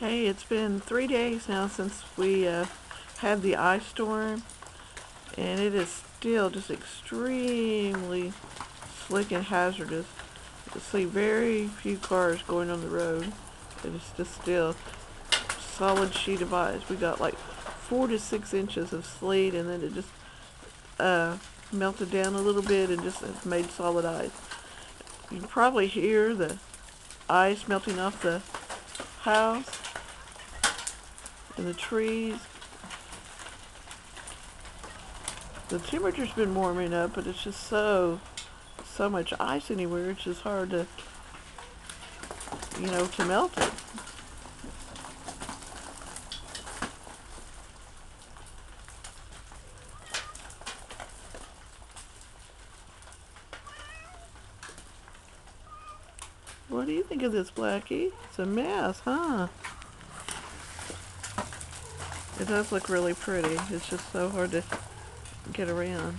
Hey, it's been 3 days now since we had the ice storm, and it is still just extremely slick and hazardous. You see very few cars going on the road. It is just still solid sheet of ice. We got like 4 to 6 inches of sleet, and then it just uh, melted down a little bit and just made solid ice. You can probably hear the ice melting off the house and the trees. The temperature's been warming up, but it's just so much ice anywhere. It's just hard to to melt it. What do you think of this, Blackie? It's a mess, huh? It does look really pretty. It's just so hard to get around.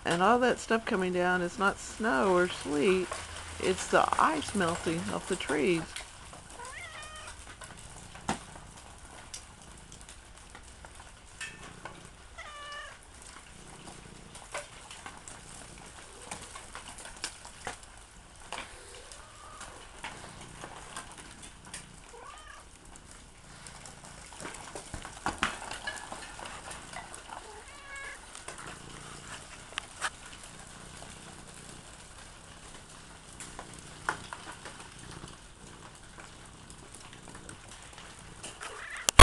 And all that stuff coming down is not snow or sleet. It's the ice melting off the trees.